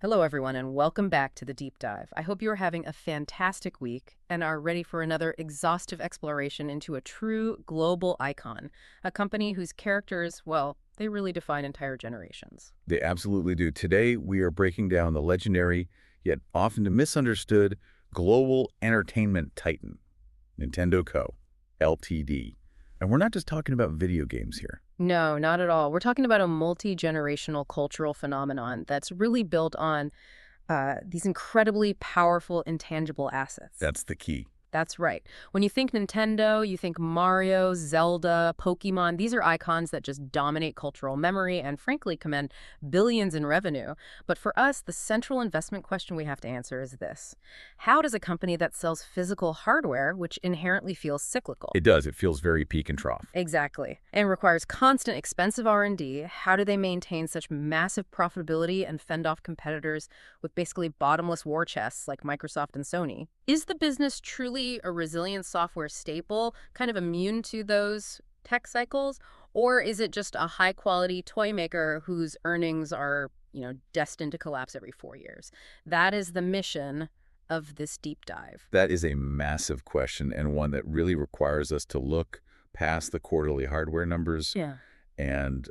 Hello, everyone, and welcome back to the Deep Dive. I hope you are having a fantastic week and are ready for another exhaustive exploration into a true global icon, a company whose characters, well, they really define entire generations. They absolutely do. Today, we are breaking down the legendary, yet often misunderstood, global entertainment titan, Nintendo Co., Ltd. And we're not just talking about video games here. No, not at all. We're talking about a multi-generational cultural phenomenon that's really built on these incredibly powerful intangible assets. That's the key. That's right. When you think Nintendo, you think Mario, Zelda, Pokemon. These are icons that just dominate cultural memory and, frankly, command billions in revenue. But for us, the central investment question we have to answer is this. How does a company that sells physical hardware, which inherently feels cyclical? It does. It feels very peak and trough. Exactly. And requires constant, expensive R&D. How do they maintain such massive profitability and fend off competitors with basically bottomless war chests like Microsoft and Sony? Is the business truly a resilient software staple, kind of immune to those tech cycles? Or is it just a high-quality toy maker whose earnings are, destined to collapse every 4 years? That is the mission of this deep dive. That is a massive question, and one that really requires us to look past the quarterly hardware numbers and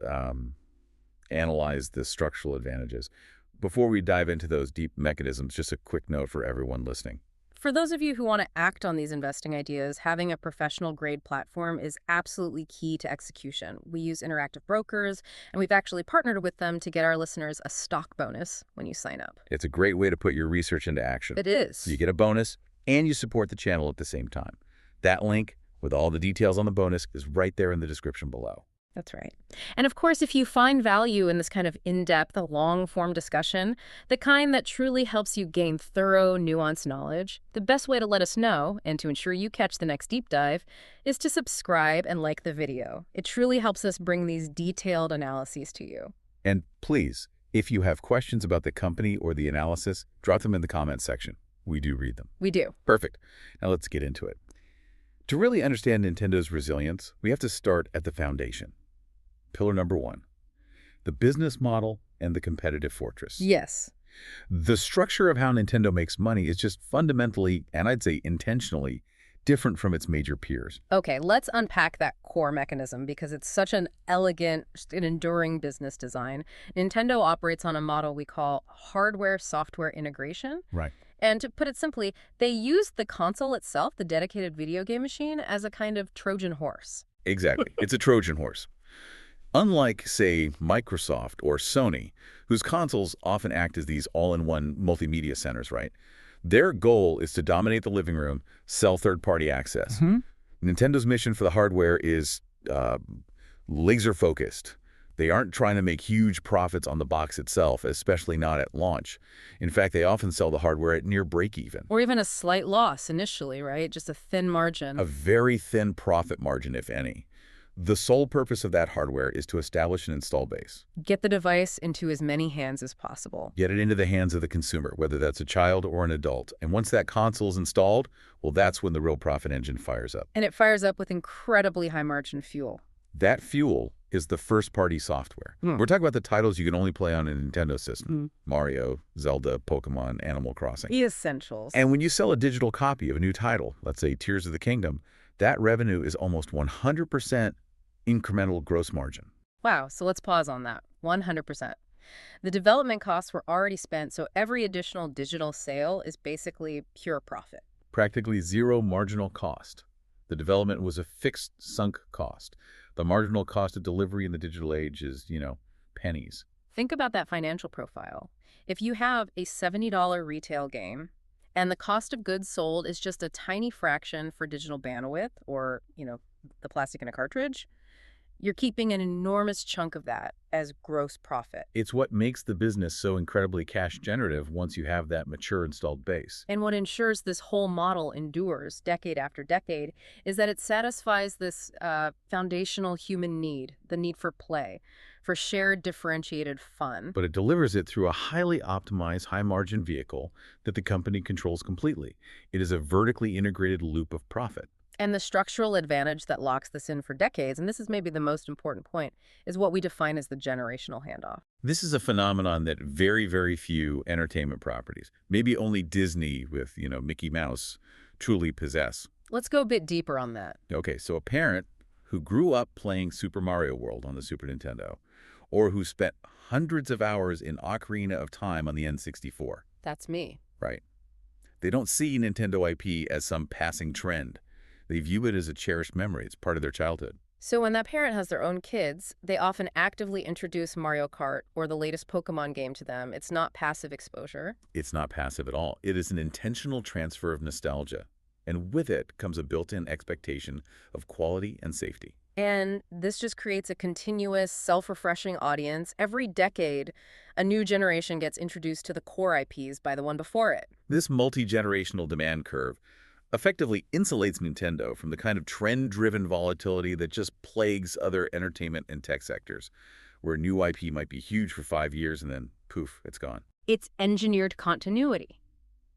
analyze the structural advantages. Before we dive into those deep mechanisms, just a quick note for everyone listening. For those of you who want to act on these investing ideas, having a professional-grade platform is absolutely key to execution. We use interactive brokers, and we've actually partnered with them to get our listeners a stock bonus when you sign up. It's a great way to put your research into action. It is. You get a bonus, and you support the channel at the same time. That link, with all the details on the bonus, is right there in the description below. That's right. And of course, if you find value in this kind of in-depth, long-form discussion, the kind that truly helps you gain thorough, nuanced knowledge, the best way to let us know, and to ensure you catch the next deep dive, is to subscribe and like the video. It truly helps us bring these detailed analyses to you. And please, if you have questions about the company or the analysis, drop them in the comments section. We do read them. We do. Perfect. Now let's get into it. To really understand Nintendo's resilience, we have to start at the foundation. Pillar number 1, the business model and the competitive fortress. Yes. The structure of how Nintendo makes money is just fundamentally, and I'd say intentionally, different from its major peers. Okay, let's unpack that core mechanism because it's such an elegant and enduring business design. Nintendo operates on a model we call hardware-software integration. Right. And to put it simply, they use the console itself, the dedicated video game machine, as a kind of Trojan horse. Exactly. It's a Trojan horse. Unlike, say, Microsoft or Sony, whose consoles often act as these all-in-one multimedia centers, right? Their goal is to dominate the living room, sell third-party access. Nintendo's mission for the hardware is laser-focused. They aren't trying to make huge profits on the box itself, especially not at launch. In fact, they often sell the hardware at near break-even. Or even a slight loss initially, right? Just a thin margin. A very thin profit margin, if any. The sole purpose of that hardware is to establish an install base. Get the device into as many hands as possible. Get it into the hands of the consumer, whether that's a child or an adult. And once that console is installed, well, that's when the real profit engine fires up. And it fires up with incredibly high margin fuel. That fuel is the first-party software. We're talking about the titles you can only play on a Nintendo system. Mario, Zelda, Pokemon, Animal Crossing. The essentials. And when you sell a digital copy of a new title, let's say Tears of the Kingdom, that revenue is almost 100% incremental gross margin. Wow, so let's pause on that. 100%. The development costs were already spent, so every additional digital sale is basically pure profit. Practically zero marginal cost. The development was a fixed sunk cost. The marginal cost of delivery in the digital age is, pennies. Think about that financial profile. If you have a $70 retail game and the cost of goods sold is just a tiny fraction for digital bandwidth or, the plastic in a cartridge, you're keeping an enormous chunk of that as gross profit. It's what makes the business so incredibly cash generative once you have that mature installed base. And what ensures this whole model endures decade after decade is that it satisfies this foundational human need, the need for play, for shared differentiated fun. But it delivers it through a highly optimized high-margin vehicle that the company controls completely. It is a vertically integrated loop of profit. And the structural advantage that locks this in for decades, and this is maybe the most important point, is what we define as the generational handoff. This is a phenomenon that very, very few entertainment properties, maybe only Disney with, Mickey Mouse, truly possess. Let's go a bit deeper on that. Okay, so a parent who grew up playing Super Mario World on the Super Nintendo, or who spent hundreds of hours in Ocarina of Time on the N64. That's me. Right. They don't see Nintendo IP as some passing trend. They view it as a cherished memory. It's part of their childhood. So when that parent has their own kids, they often actively introduce Mario Kart or the latest Pokemon game to them. It's not passive exposure. It's not passive at all. It is an intentional transfer of nostalgia. And with it comes a built-in expectation of quality and safety. And this just creates a continuous, self-refreshing audience. Every decade, a new generation gets introduced to the core IPs by the one before it. This multi-generational demand curve effectively insulates Nintendo from the kind of trend-driven volatility that just plagues other entertainment and tech sectors, where new IP might be huge for 5 years and then, poof, it's gone. It's engineered continuity,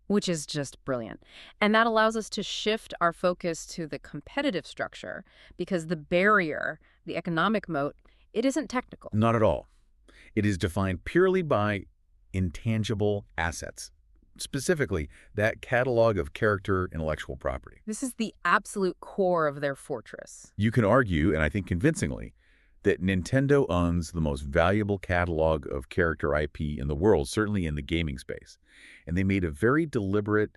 which is just brilliant. And that allows us to shift our focus to the competitive structure because the barrier, the economic moat, it isn't technical. Not at all. It is defined purely by intangible assets, specifically that catalog of character intellectual property. This is the absolute core of their fortress. You can argue, and I think convincingly, that Nintendo owns the most valuable catalog of character IP in the world, certainly in the gaming space. And they made a very deliberate,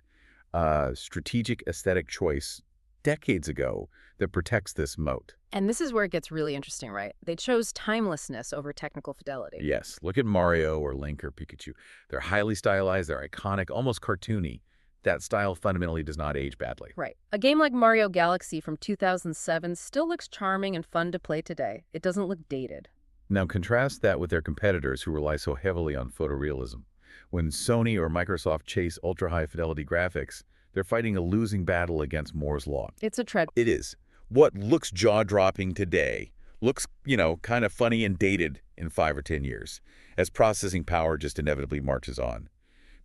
strategic aesthetic choice decades ago that protects this moat. And this is where it gets really interesting, right? They chose timelessness over technical fidelity. Yes, look at Mario or Link or Pikachu. They're highly stylized, they're iconic, almost cartoony. That style fundamentally does not age badly. Right. A game like Mario Galaxy from 2007 still looks charming and fun to play today. It doesn't look dated. Now contrast that with their competitors who rely so heavily on photorealism. When Sony or Microsoft chase ultra-high fidelity graphics, they're fighting a losing battle against Moore's Law. It's a tread. It is. What looks jaw-dropping today looks, kind of funny and dated in 5 or 10 years, as processing power just inevitably marches on.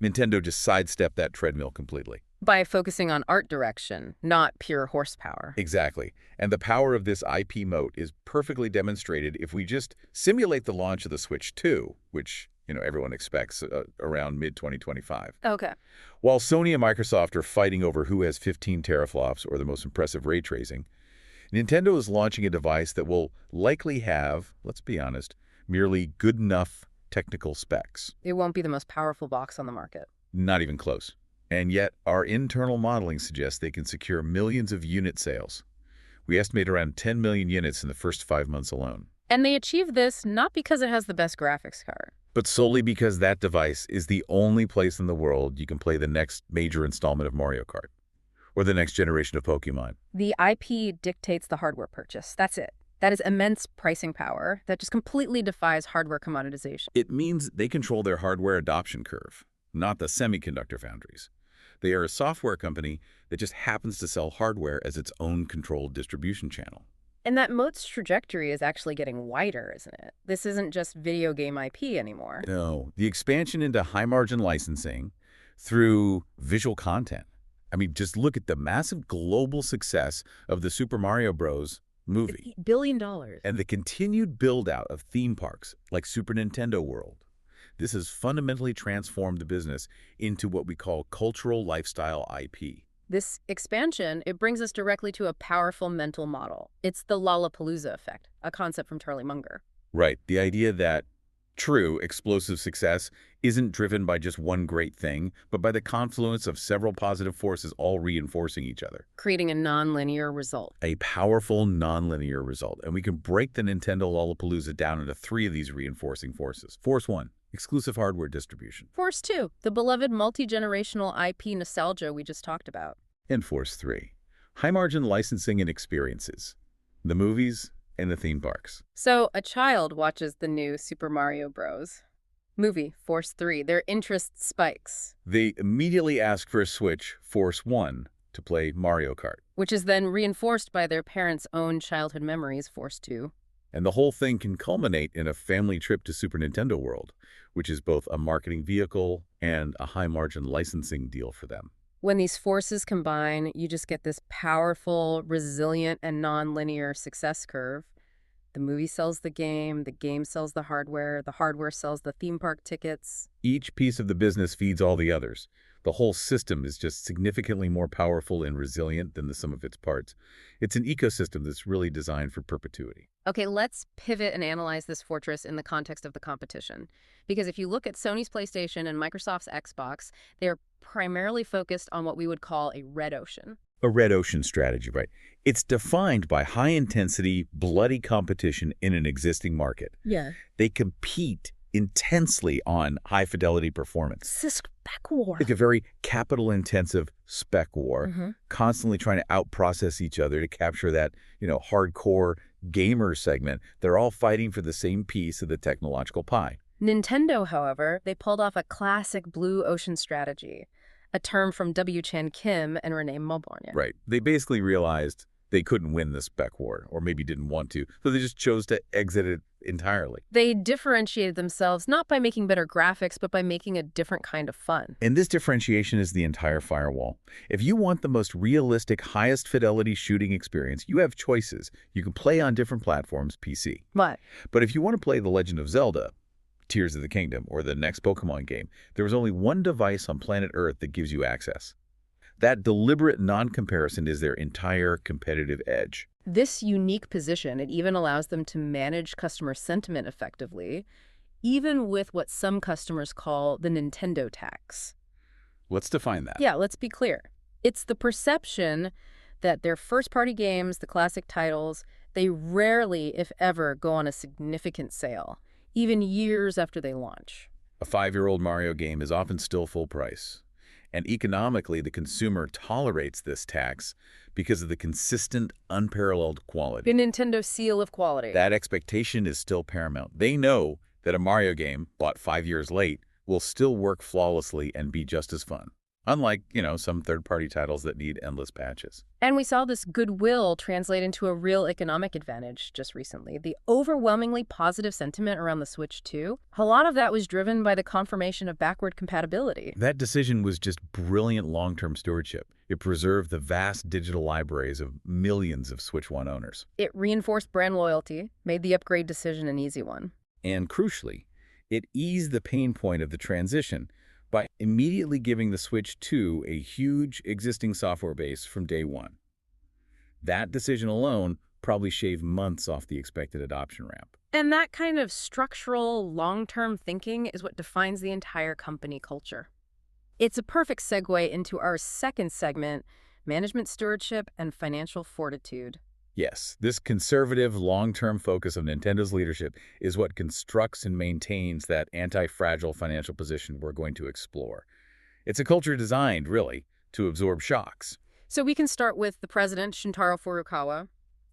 Nintendo just sidestepped that treadmill completely. By focusing on art direction, not pure horsepower. Exactly. And the power of this IP moat is perfectly demonstrated if we just simulate the launch of the Switch 2, which, everyone expects around mid-2025. Okay. While Sony and Microsoft are fighting over who has 15 teraflops or the most impressive ray tracing, Nintendo is launching a device that will likely have, let's be honest, merely good enough technical specs. It won't be the most powerful box on the market. Not even close. And yet, our internal modeling suggests they can secure millions of unit sales. We estimate around 10 million units in the first 5 months alone. And they achieve this not because it has the best graphics card, but solely because that device is the only place in the world you can play the next major installment of Mario Kart, or the next generation of Pokemon. The IP dictates the hardware purchase. That's it. That is immense pricing power that just completely defies hardware commoditization. It means they control their hardware adoption curve, not the semiconductor foundries. They are a software company that just happens to sell hardware as its own controlled distribution channel. And that moat's trajectory is actually getting wider, isn't it? This isn't just video game IP anymore. No, the expansion into high-margin licensing through visual content. I mean, just look at the massive global success of the Super Mario Bros. Movie. $8 billion. And the continued build-out of theme parks like Super Nintendo World. This has fundamentally transformed the business into what we call cultural lifestyle IP. This expansion, it brings us directly to a powerful mental model. It's the Lollapalooza effect, a concept from Charlie Munger. Right. The idea that true explosive success isn't driven by just one great thing, but by the confluence of several positive forces all reinforcing each other. Creating a nonlinear result. A powerful nonlinear result. And we can break the Nintendo Lollapalooza down into 3 of these reinforcing forces. Force 1, exclusive hardware distribution. Force 2, the beloved multi-generational IP nostalgia we just talked about. And Force 3, high-margin licensing and experiences. The movies and the theme parks. So a child watches the new Super Mario Bros. Movie, Force 3. Their interest spikes. They immediately ask for a Switch, Force 1, to play Mario Kart. Which is then reinforced by their parents' own childhood memories, Force 2. And the whole thing can culminate in a family trip to Super Nintendo World, which is both a marketing vehicle and a high-margin licensing deal for them. When these forces combine, you just get this powerful, resilient, and non-linear success curve. The movie sells the game sells the hardware sells the theme park tickets. Each piece of the business feeds all the others. The whole system is just significantly more powerful and resilient than the sum of its parts. It's an ecosystem that's really designed for perpetuity. Okay, let's pivot and analyze this fortress in the context of the competition. Because if you look at Sony's PlayStation and Microsoft's Xbox, they're primarily focused on what we would call a red ocean. A red ocean strategy, right? It's defined by high-intensity, bloody competition in an existing market. Yeah. They compete intensely on high-fidelity performance. It's a spec war. Like a very capital-intensive spec war, constantly trying to out-process each other to capture that, hardcore gamer segment. They're all fighting for the same piece of the technological pie. Nintendo, however, they pulled off a classic blue ocean strategy, a term from W. Chan Kim and Renee Melbourne. Right. They basically realized they couldn't win the spec war, or maybe didn't want to, so they just chose to exit it entirely. They differentiated themselves not by making better graphics, but by making a different kind of fun. And this differentiation is the entire firewall. If you want the most realistic, highest fidelity shooting experience, you have choices. You can play on different platforms, PC. But But if you want to play The Legend of Zelda, Tears of the Kingdom, or the next Pokemon game, there is only one device on planet Earth that gives you access. That deliberate non-comparison is their entire competitive edge. this unique position, it even allows them to manage customer sentiment effectively, even with what some customers call the Nintendo tax. Let's define that. Yeah, let's be clear. It's the perception that their first-party games, the classic titles, they rarely, if ever, go on a significant sale, even years after they launch. A 5-year-old Mario game is often still full price. And economically, the consumer tolerates this tax because of the consistent, unparalleled quality. The Nintendo seal of quality. That expectation is still paramount. They know that a Mario game, bought 5 years late, will still work flawlessly and be just as fun. Unlike, some third-party titles that need endless patches. And we saw this goodwill translate into a real economic advantage just recently. The overwhelmingly positive sentiment around the Switch 2, a lot of that was driven by the confirmation of backward compatibility. That decision was just brilliant long-term stewardship. It preserved the vast digital libraries of millions of Switch 1 owners. It reinforced brand loyalty, made the upgrade decision an easy one. And crucially, it eased the pain point of the transition by immediately giving the Switch 2 a huge existing software base from day one. That decision alone probably shaved months off the expected adoption ramp. And that kind of structural, long-term thinking is what defines the entire company culture. It's a perfect segue into our second segment, management stewardship and financial fortitude. Yes, this conservative, long-term focus of Nintendo's leadership is what constructs and maintains that anti-fragile financial position we're going to explore. It's a culture designed, really, to absorb shocks. So we can start with the president, Shintaro Furukawa.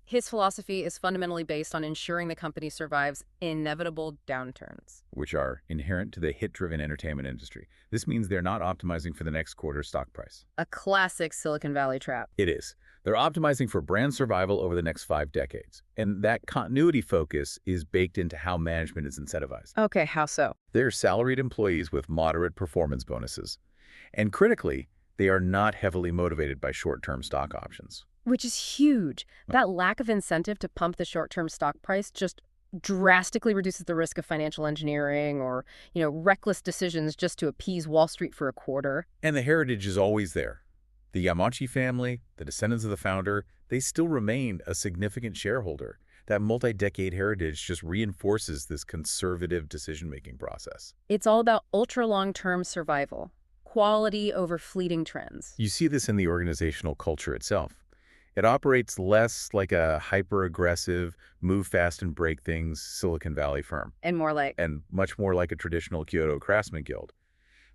His philosophy is fundamentally based on ensuring the company survives inevitable downturns, which are inherent to the hit-driven entertainment industry. This means they're not optimizing for the next quarter's stock price. a classic Silicon Valley trap. It is. They're optimizing for brand survival over the next 5 decades. And that continuity focus is baked into how management is incentivized. Okay, how so? They're salaried employees with moderate performance bonuses. And critically, they are not heavily motivated by short-term stock options. Which is huge. That lack of incentive to pump the short-term stock price just drastically reduces the risk of financial engineering or, reckless decisions just to appease Wall Street for a quarter. And the heritage is always there. The Yamauchi family, the descendants of the founder, they still remain a significant shareholder. That multi-decade heritage just reinforces this conservative decision-making process. It's all about ultra-long-term survival, quality over fleeting trends. You see this in the organizational culture itself. It operates less like a hyper-aggressive, move fast and break things Silicon Valley firm, And much more like a traditional Kyoto craftsman guild.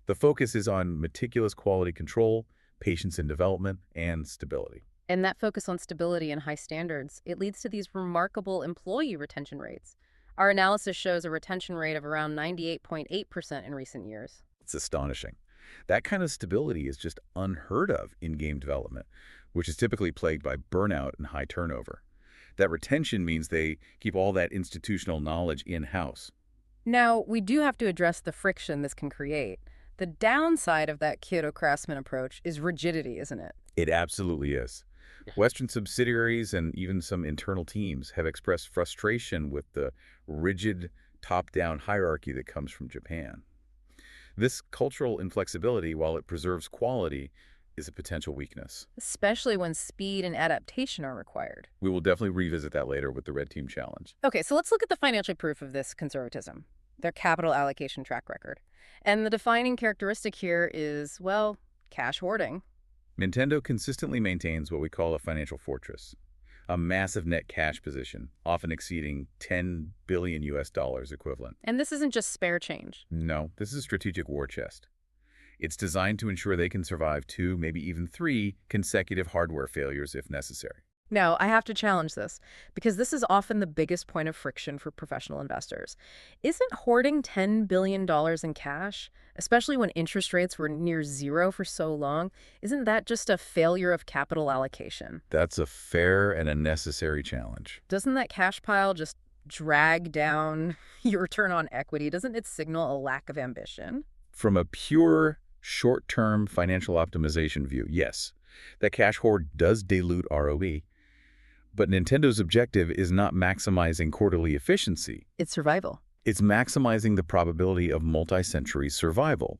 The focus is on meticulous quality control, patience in development, and stability. And that focus on stability and high standards, it leads to these remarkable employee retention rates. Our analysis shows a retention rate of around 98.8% in recent years. It's astonishing. That kind of stability is just unheard of in game development, which is typically plagued by burnout and high turnover. That retention means they keep all that institutional knowledge in-house. Now, we do have to address the friction this can create. The downside of that Kyoto craftsman approach is rigidity, isn't it? It absolutely is. Western subsidiaries and even some internal teams have expressed frustration with the rigid top-down hierarchy that comes from Japan. This cultural inflexibility, while it preserves quality, is a potential weakness. Especially when speed and adaptation are required. We will definitely revisit that later with the Red Team Challenge. Okay, so let's look at the financial proof of this conservatism, their capital allocation track record. And the defining characteristic here is, well, cash hoarding. Nintendo consistently maintains what we call a financial fortress, a massive net cash position, often exceeding 10 billion US dollars equivalent. And this isn't just spare change. No, this is a strategic war chest. It's designed to ensure they can survive 2, maybe even 3 consecutive hardware failures if necessary. Now, I have to challenge this, because this is often the biggest point of friction for professional investors. Isn't hoarding $10 billion in cash, especially when interest rates were near zero for so long, isn't that just a failure of capital allocation? That's a fair and a necessary challenge. Doesn't that cash pile just drag down your return on equity? Doesn't it signal a lack of ambition? From a pure short-term financial optimization view, yes, that cash hoard does dilute ROE. But Nintendo's objective is not maximizing quarterly efficiency. It's survival. It's maximizing the probability of multi-century survival.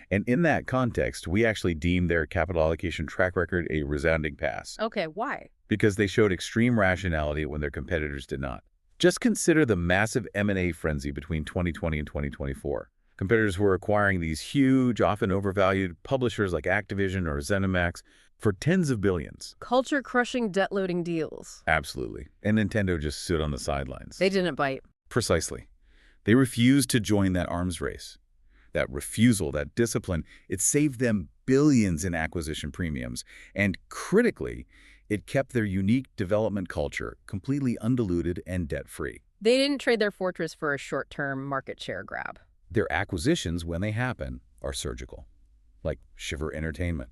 And in that context, we actually deem their capital allocation track record a resounding pass. Okay, why? Because they showed extreme rationality when their competitors did not. Just consider the massive M&A frenzy between 2020 and 2024. Competitors were acquiring these huge, often overvalued publishers like Activision or ZeniMax for tens of billions. Culture-crushing, debt-loading deals. Absolutely. And Nintendo just stood on the sidelines. They didn't bite. Precisely. They refused to join that arms race. That refusal, that discipline, it saved them billions in acquisition premiums. And critically, it kept their unique development culture completely undiluted and debt-free. They didn't trade their fortress for a short-term market share grab. Their acquisitions, when they happen, are surgical, like Shiver Entertainment.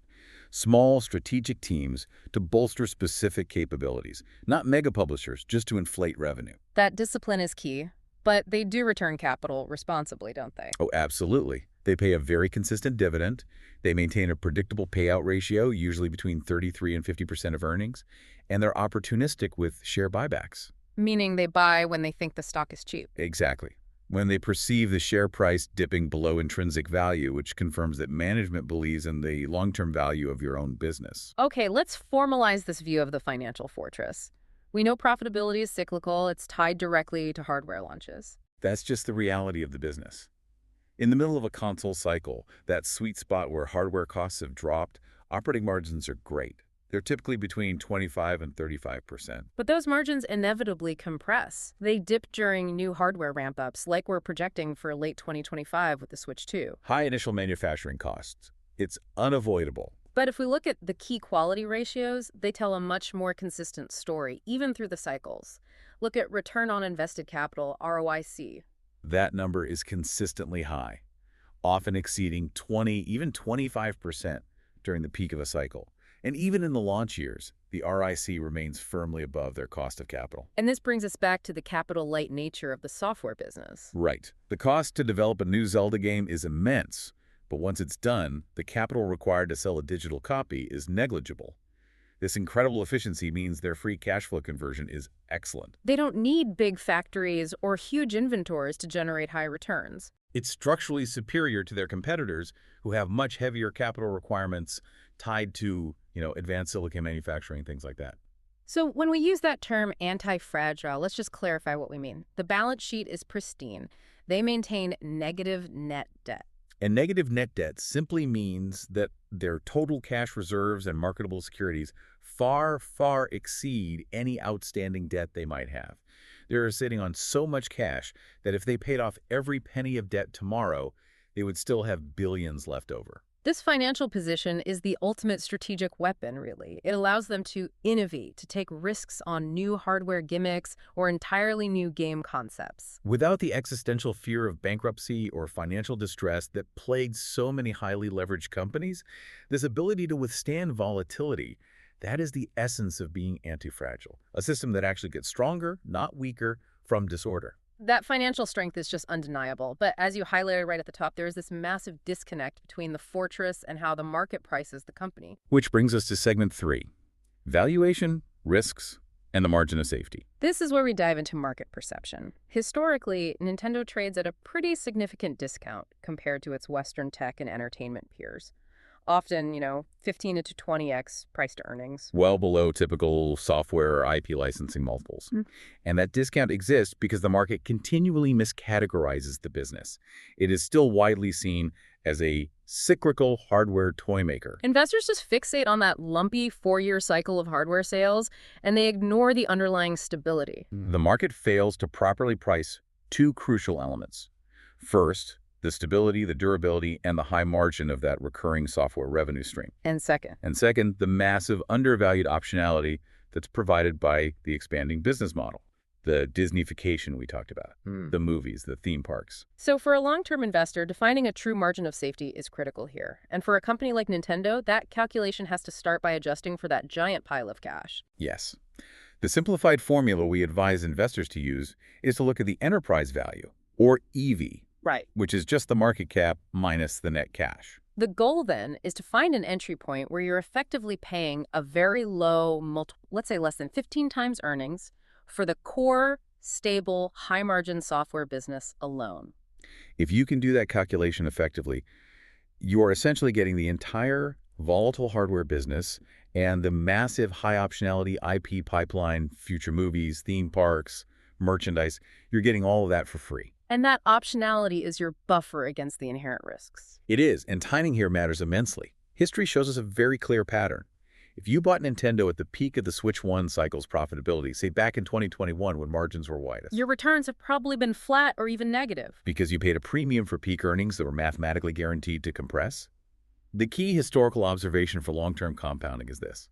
Small, strategic teams to bolster specific capabilities, not mega publishers just to inflate revenue. That discipline is key, but they do return capital responsibly, don't they? Oh, absolutely. They pay a very consistent dividend. They maintain a predictable payout ratio, usually between 33 and 50% of earnings, and they're opportunistic with share buybacks. Meaning they buy when they think the stock is cheap. Exactly. When they perceive the share price dipping below intrinsic value, which confirms that management believes in the long-term value of your own business. Okay, let's formalize this view of the financial fortress. We know profitability is cyclical. It's tied directly to hardware launches. That's just the reality of the business. In the middle of a console cycle, that sweet spot where hardware costs have dropped, operating margins are great. They're typically between 25 and 35%. But those margins inevitably compress. They dip during new hardware ramp-ups, like we're projecting for late 2025 with the Switch 2. High initial manufacturing costs. It's unavoidable. But if we look at the key quality ratios, they tell a much more consistent story, even through the cycles. Look at return on invested capital, ROIC. That number is consistently high, often exceeding 20, even 25% during the peak of a cycle. And even in the launch years, the ROIC remains firmly above their cost of capital. And this brings us back to the capital-light nature of the software business. Right. The cost to develop a new Zelda game is immense, but once it's done, the capital required to sell a digital copy is negligible. This incredible efficiency means their free cash flow conversion is excellent. They don't need big factories or huge inventories to generate high returns. It's structurally superior to their competitors who have much heavier capital requirements tied to, advanced silicon manufacturing, things like that. So when we use that term anti-fragile, let's just clarify what we mean. The balance sheet is pristine. They maintain negative net debt. And negative net debt simply means that their total cash reserves and marketable securities far, far exceed any outstanding debt they might have. They're sitting on so much cash that if they paid off every penny of debt tomorrow, they would still have billions left over. This financial position is the ultimate strategic weapon, really. It allows them to innovate, to take risks on new hardware gimmicks or entirely new game concepts. Without the existential fear of bankruptcy or financial distress that plagues so many highly leveraged companies, this ability to withstand volatility, that is the essence of being anti-fragile, a system that actually gets stronger, not weaker, from disorder. That financial strength is just undeniable. But as you highlighted right at the top, there is this massive disconnect between the fortress and how the market prices the company. Which brings us to segment 3, valuation, risks, and the margin of safety. This is where we dive into market perception. Historically, Nintendo trades at a pretty significant discount compared to its Western tech and entertainment peers. Often, 15 to 20x price to earnings. Well below typical software or IP licensing multiples. And that discount exists because the market continually miscategorizes the business. It is still widely seen as a cyclical hardware toy maker. Investors just fixate on that lumpy 4-year cycle of hardware sales, and they ignore the underlying stability. The market fails to properly price 2 crucial elements. First, the stability, the durability, and the high margin of that recurring software revenue stream. And second, the massive undervalued optionality that's provided by the expanding business model. The Disney-fication we talked about, the movies, the theme parks. So for a long-term investor, defining a true margin of safety is critical here. And for a company like Nintendo, that calculation has to start by adjusting for that giant pile of cash. Yes. The simplified formula we advise investors to use is to look at the enterprise value, or EV, Right. which is just the market cap minus the net cash. The goal then is to find an entry point where you're effectively paying a very low let's say less than 15 times earnings, for the core, stable, high-margin software business alone. If you can do that calculation effectively, you are essentially getting the entire volatile hardware business and the massive high-optionality IP pipeline, future movies, theme parks, merchandise. You're getting all of that for free. And that optionality is your buffer against the inherent risks. It is, and timing here matters immensely. History shows us a very clear pattern. If you bought Nintendo at the peak of the Switch 1 cycle's profitability, say back in 2021 when margins were widest, Your returns have probably been flat or even negative. because you paid a premium for peak earnings that were mathematically guaranteed to compress. The key historical observation for long-term compounding is this.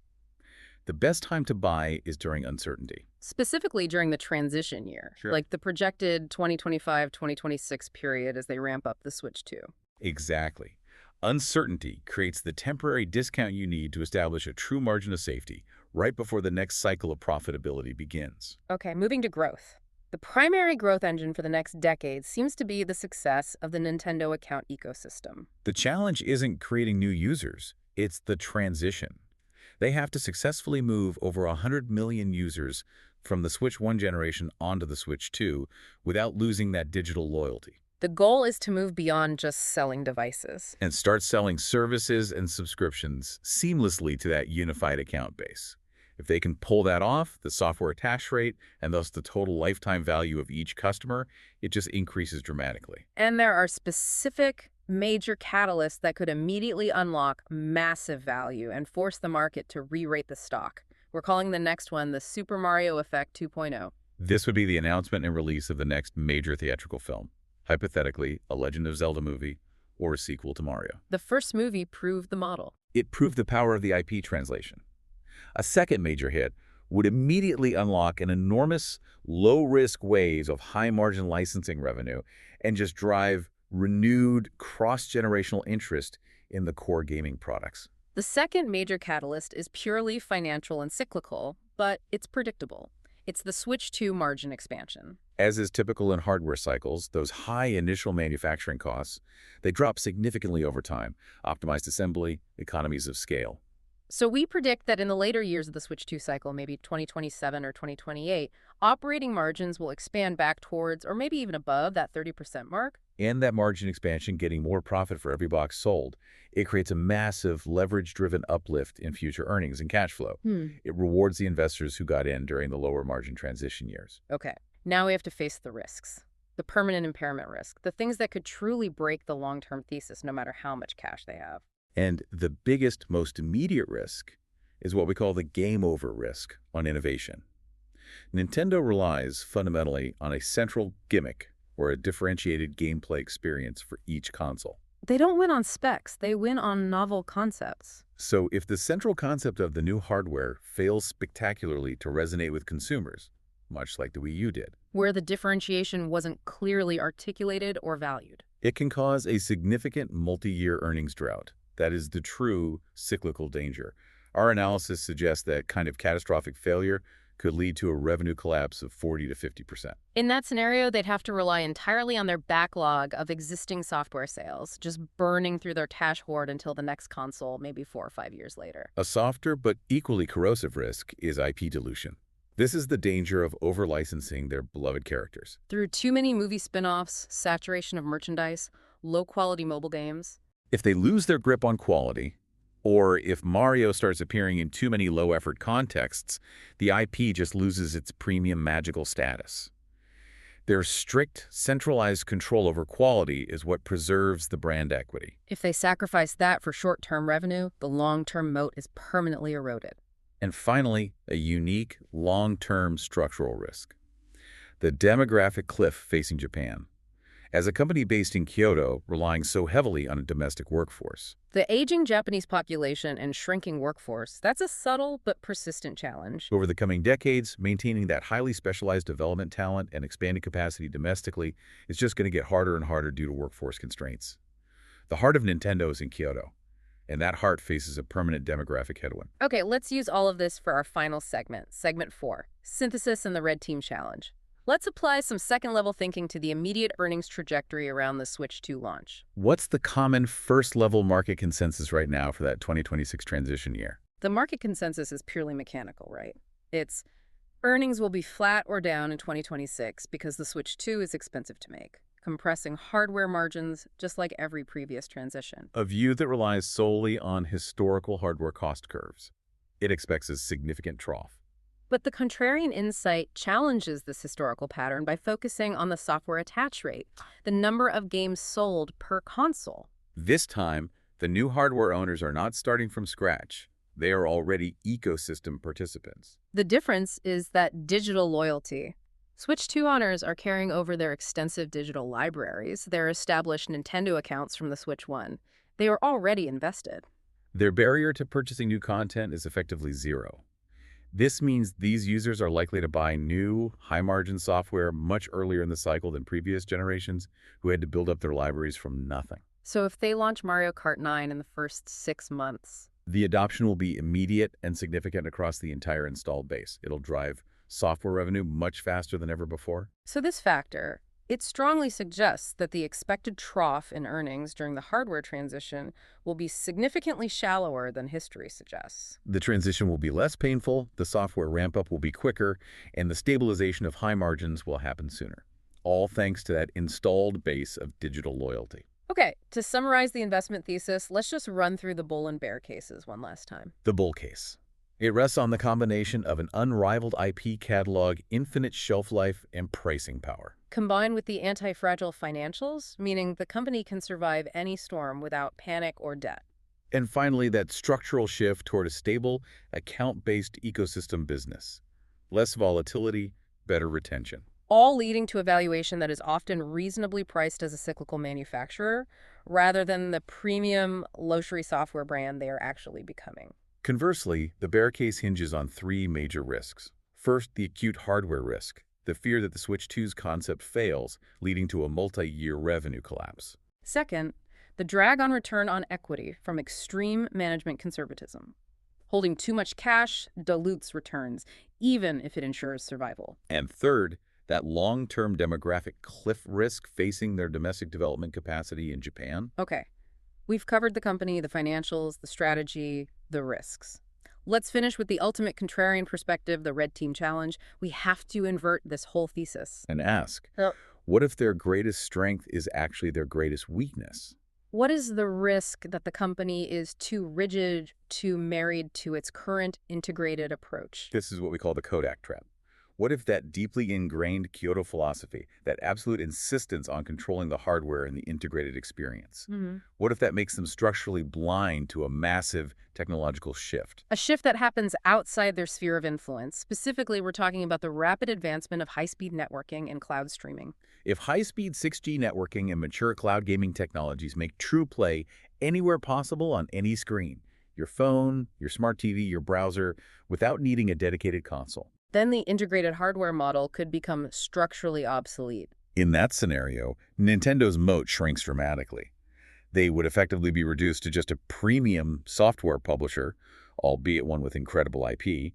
The best time to buy is during uncertainty. Specifically during the transition year, Sure. like the projected 2025-2026 period as they ramp up the Switch 2. Exactly. Uncertainty creates the temporary discount you need to establish a true margin of safety right before the next cycle of profitability begins. Okay, moving to growth. The primary growth engine for the next decade seems to be the success of the Nintendo account ecosystem. The challenge isn't creating new users, it's the transition. They have to successfully move over 100 million users from the Switch 1 generation onto the Switch 2 without losing that digital loyalty. The goal is to move beyond just selling devices. And start selling services and subscriptions seamlessly to that unified account base. If they can pull that off, the software attach rate, and thus the total lifetime value of each customer, it just increases dramatically. And there are specific major catalysts that could immediately unlock massive value and force the market to re-rate the stock. We're calling the next one the Super Mario Effect 2.0. This would be the announcement and release of the next major theatrical film. Hypothetically, a Legend of Zelda movie or a sequel to Mario. The first movie proved the model. It proved the power of the IP translation. A second major hit would immediately unlock an enormous, low-risk wave of high-margin licensing revenue and just drive renewed cross-generational interest in the core gaming products. The second major catalyst is purely financial and cyclical, but it's predictable. It's the Switch 2 margin expansion. As is typical in hardware cycles, those high initial manufacturing costs, they drop significantly over time. Optimized assembly, economies of scale. So we predict that in the later years of the Switch 2 cycle, maybe 2027 or 2028, operating margins will expand back towards or maybe even above that 30% mark. And that margin expansion getting more profit for every box sold, it creates a massive leverage-driven uplift in future earnings and cash flow. It rewards the investors who got in during the lower margin transition years. Okay, now we have to face the risks. The permanent impairment risk, the things that could truly break the long-term thesis no matter how much cash they have. And the biggest, most immediate risk is what we call the game over risk on innovation. Nintendo relies fundamentally on a central gimmick or a differentiated gameplay experience for each console. They don't win on specs, they win on novel concepts. So if the central concept of the new hardware fails spectacularly to resonate with consumers, much like the Wii U did, where the differentiation wasn't clearly articulated or valued, it can cause a significant multi-year earnings drought. That is the true cyclical danger. Our analysis suggests that kind of catastrophic failure could lead to a revenue collapse of 40 to 50%. In that scenario, they'd have to rely entirely on their backlog of existing software sales, just burning through their cash hoard until the next console, maybe 4 or 5 years later. A softer but equally corrosive risk is IP dilution. This is the danger of over-licensing their beloved characters. Through too many movie spin-offs, saturation of merchandise, low-quality mobile games. If they lose their grip on quality, or if Mario starts appearing in too many low-effort contexts, the IP just loses its premium magical status. Their strict, centralized control over quality is what preserves the brand equity. If they sacrifice that for short-term revenue, the long-term moat is permanently eroded. And finally, a unique, long-term structural risk. The demographic cliff facing Japan. As a company based in Kyoto, relying so heavily on a domestic workforce. The aging Japanese population and shrinking workforce, that's a subtle but persistent challenge. Over the coming decades, maintaining that highly specialized development talent and expanding capacity domestically is just going to get harder and harder due to workforce constraints. The heart of Nintendo is in Kyoto, and that heart faces a permanent demographic headwind. Okay, let's use all of this for our final segment, Segment 4, Synthesis and the Red Team Challenge. Let's apply some second-level thinking to the immediate earnings trajectory around the Switch 2 launch. What's the common first-level market consensus right now for that 2026 transition year? The market consensus is purely mechanical, right? It's earnings will be flat or down in 2026 because the Switch 2 is expensive to make, compressing hardware margins just like every previous transition. A view that relies solely on historical hardware cost curves. It expects a significant trough. But the Contrarian insight challenges this historical pattern by focusing on the software attach rate, the number of games sold per console. This time, the new hardware owners are not starting from scratch. They are already ecosystem participants. The difference is that digital loyalty. Switch 2 owners are carrying over their extensive digital libraries, their established Nintendo accounts from the Switch 1. They are already invested. Their barrier to purchasing new content is effectively zero. This means these users are likely to buy new, high-margin software much earlier in the cycle than previous generations who had to build up their libraries from nothing. So if they launch Mario Kart 9 in the first 6 months, the adoption will be immediate and significant across the entire installed base. It'll drive software revenue much faster than ever before. So this factor, it strongly suggests that the expected trough in earnings during the hardware transition will be significantly shallower than history suggests. The transition will be less painful, the software ramp-up will be quicker, and the stabilization of high margins will happen sooner. All thanks to that installed base of digital loyalty. Okay, to summarize the investment thesis, let's just run through the bull and bear cases one last time. The bull case. It rests on the combination of an unrivaled IP catalog, infinite shelf life, and pricing power. Combined with the anti-fragile financials, meaning the company can survive any storm without panic or debt. And finally, that structural shift toward a stable, account-based ecosystem business. Less volatility, better retention. All leading to a valuation that is often reasonably priced as a cyclical manufacturer, rather than the premium luxury software brand they are actually becoming. Conversely, the bear case hinges on 3 major risks. First, the acute hardware risk, the fear that the Switch 2's concept fails, leading to a multi-year revenue collapse. Second, the drag on return on equity from extreme management conservatism. Holding too much cash dilutes returns, even if it ensures survival. And third, that long-term demographic cliff risk facing their domestic development capacity in Japan. Okay, we've covered the company, the financials, the strategy, the risks. Let's finish with the ultimate contrarian perspective, the red team challenge. We have to invert this whole thesis. And ask, what if their greatest strength is actually their greatest weakness? What is the risk that the company is too rigid, too married to its current integrated approach? This is what we call the Kodak trap. What if that deeply ingrained Kyoto philosophy, that absolute insistence on controlling the hardware and the integrated experience, what if that makes them structurally blind to a massive technological shift? A shift that happens outside their sphere of influence. Specifically, we're talking about the rapid advancement of high-speed networking and cloud streaming. If high-speed 6G networking and mature cloud gaming technologies make true play anywhere possible on any screen, your phone, your smart TV, your browser, without needing a dedicated console, then the integrated hardware model could become structurally obsolete. In that scenario, Nintendo's moat shrinks dramatically. They would effectively be reduced to just a premium software publisher, albeit one with incredible IP,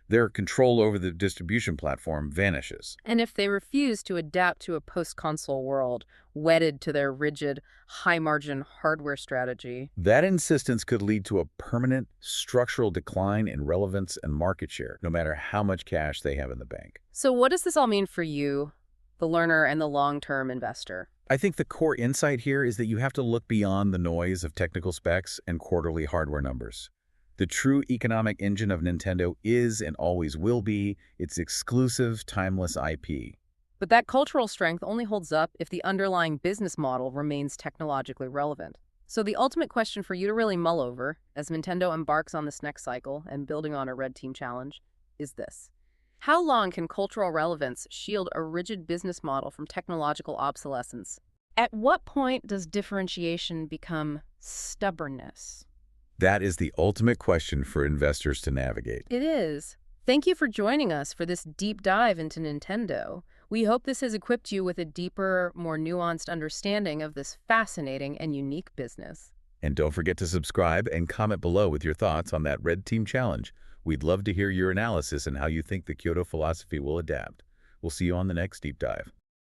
Their control over the distribution platform vanishes. And if they refuse to adapt to a post-console world, wedded to their rigid, high-margin hardware strategy. That insistence could lead to a permanent structural decline in relevance and market share, no matter how much cash they have in the bank. So what does this all mean for you, the learner and the long-term investor? I think the core insight here is that you have to look beyond the noise of technical specs and quarterly hardware numbers. The true economic engine of Nintendo is and always will be its exclusive, timeless IP. But that cultural strength only holds up if the underlying business model remains technologically relevant. So the ultimate question for you to really mull over, as Nintendo embarks on this next cycle and building on a Red Team challenge, is this. How long can cultural relevance shield a rigid business model from technological obsolescence? At what point does differentiation become stubbornness? That is the ultimate question for investors to navigate. It is. Thank you for joining us for this deep dive into Nintendo. We hope this has equipped you with a deeper, more nuanced understanding of this fascinating and unique business. And don't forget to subscribe and comment below with your thoughts on that Red Team challenge. We'd love to hear your analysis and how you think the Kyoto philosophy will adapt. We'll see you on the next deep dive.